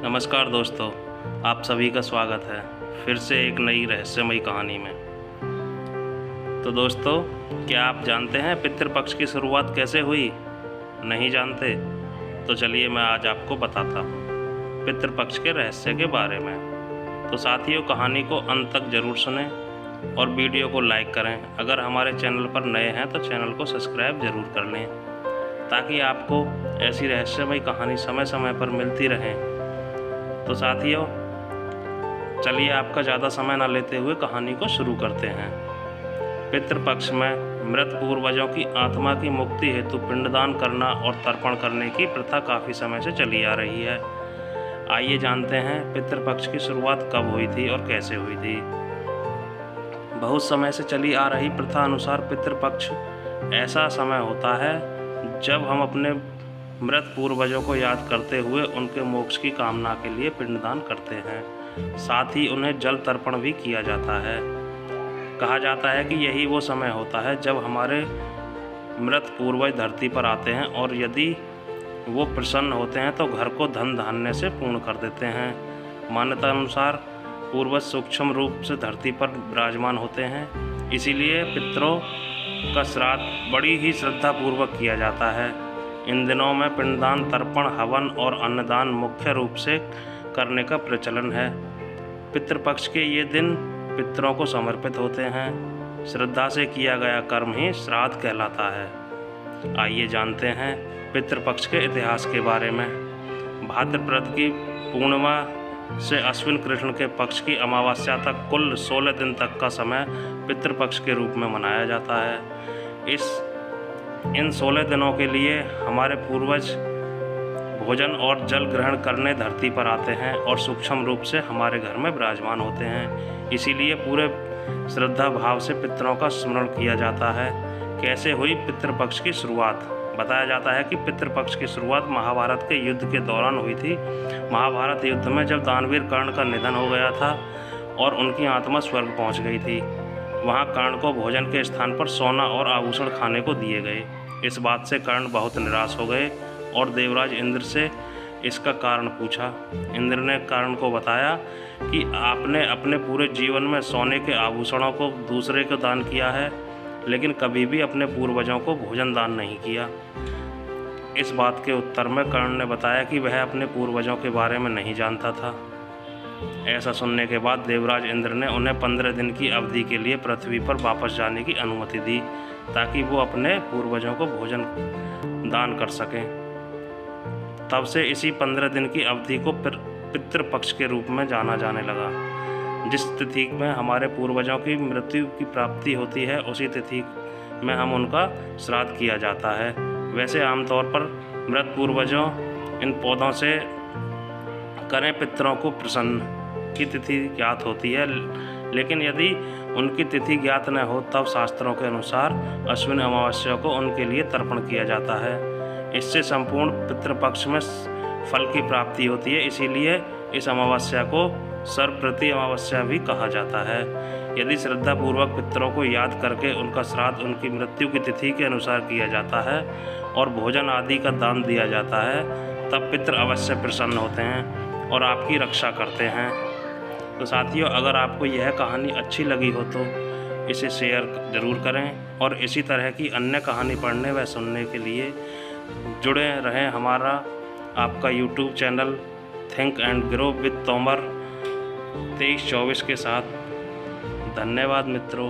नमस्कार दोस्तों, आप सभी का स्वागत है फिर से एक नई रहस्यमयी कहानी में। तो दोस्तों, क्या आप जानते हैं पितृपक्ष की शुरुआत कैसे हुई? नहीं जानते? तो चलिए मैं आज आपको बताता हूँ पितृपक्ष के रहस्य के बारे में। तो साथियों, कहानी को अंत तक ज़रूर सुनें और वीडियो को लाइक करें। अगर हमारे चैनल पर नए हैं तो चैनल को सब्सक्राइब ज़रूर कर लें ताकि आपको ऐसी रहस्यमयी कहानी समय समय पर मिलती रहे। तो साथियों, चलिए आपका ज़्यादा समय ना लेते हुए कहानी को शुरू करते हैं। पितृपक्ष में मृत पूर्वजों की आत्मा की मुक्ति हेतु पिंडदान करना और तर्पण करने की प्रथा काफ़ी समय से चली आ रही है। आइए जानते हैं पितृपक्ष की शुरुआत कब हुई थी और कैसे हुई थी। बहुत समय से चली आ रही प्रथा अनुसार पितृपक्ष ऐसा समय होता है जब हम अपने मृत पूर्वजों को याद करते हुए उनके मोक्ष की कामना के लिए पिंडदान करते हैं। साथ ही उन्हें जल तर्पण भी किया जाता है। कहा जाता है कि यही वो समय होता है जब हमारे मृत पूर्वज धरती पर आते हैं और यदि वो प्रसन्न होते हैं तो घर को धन धान्य से पूर्ण कर देते हैं। मान्यता अनुसार पूर्वज सूक्ष्म रूप से धरती पर विराजमान होते हैं, इसीलिए पितरों का श्राद्ध बड़ी ही श्रद्धापूर्वक किया जाता है। इन दिनों में पिंडदान, तर्पण, हवन और अन्नदान मुख्य रूप से करने का प्रचलन है। पितृपक्ष के ये दिन पितरों को समर्पित होते हैं। श्रद्धा से किया गया कर्म ही श्राद्ध कहलाता है। आइए जानते हैं पितृपक्ष के इतिहास के बारे में। भाद्रपद की पूर्णिमा से अश्विन कृष्ण के पक्ष की अमावस्या तक कुल 16 दिन तक का समय पितृपक्ष के रूप में मनाया जाता है। इन 16 दिनों के लिए हमारे पूर्वज भोजन और जल ग्रहण करने धरती पर आते हैं और सूक्ष्म रूप से हमारे घर में विराजमान होते हैं। इसीलिए पूरे श्रद्धा भाव से पितरों का स्मरण किया जाता है। कैसे हुई पितृपक्ष की शुरुआत? बताया जाता है कि पितृपक्ष की शुरुआत महाभारत के युद्ध के दौरान हुई थी। महाभारत युद्ध में जब दानवीर कर्ण का निधन हो गया था और उनकी आत्मा स्वर्ग पहुंच गई थी, वहां कर्ण को भोजन के स्थान पर सोना और आभूषण खाने को दिए गए। इस बात से कर्ण बहुत निराश हो गए और देवराज इंद्र से इसका कारण पूछा। इंद्र ने कर्ण को बताया कि आपने अपने पूरे जीवन में सोने के आभूषणों को दूसरे को दान किया है, लेकिन कभी भी अपने पूर्वजों को भोजन दान नहीं किया। इस बात के उत्तर में कर्ण ने बताया कि वह अपने पूर्वजों के बारे में नहीं जानता था। ऐसा सुनने के बाद देवराज इंद्र ने उन्हें 15 दिन की अवधि के लिए पृथ्वी पर वापस जाने की अनुमति दी ताकि वो अपने पूर्वजों को भोजन दान कर सकें। तब से इसी 15 दिन की अवधि को पितृपक्ष के रूप में जाना जाने लगा। जिस तिथि में हमारे पूर्वजों की मृत्यु की प्राप्ति होती है उसी तिथि में हम उनका श्राद्ध किया जाता है। वैसे आमतौर पर मृत पूर्वजों इन पौधों से करें पितरों को प्रसन्न की तिथि ज्ञात होती है, लेकिन यदि उनकी तिथि ज्ञात न हो तब शास्त्रों के अनुसार अश्विन अमावस्या को उनके लिए तर्पण किया जाता है। इससे संपूर्ण पितृपक्ष में फल की प्राप्ति होती है, इसीलिए इस अमावस्या को सर्वप्रति अमावस्या भी कहा जाता है। यदि श्रद्धापूर्वक पितरों को याद करके उनका श्राद्ध उनकी मृत्यु की तिथि के अनुसार किया जाता है और भोजन आदि का दान दिया जाता है, तब पितृ अवश्य प्रसन्न होते हैं और आपकी रक्षा करते हैं। तो साथियों, अगर आपको यह कहानी अच्छी लगी हो तो इसे शेयर ज़रूर करें और इसी तरह की अन्य कहानी पढ़ने व सुनने के लिए जुड़े रहें हमारा आपका YouTube channel think and grow with Tomar 2324 के साथ। धन्यवाद मित्रों।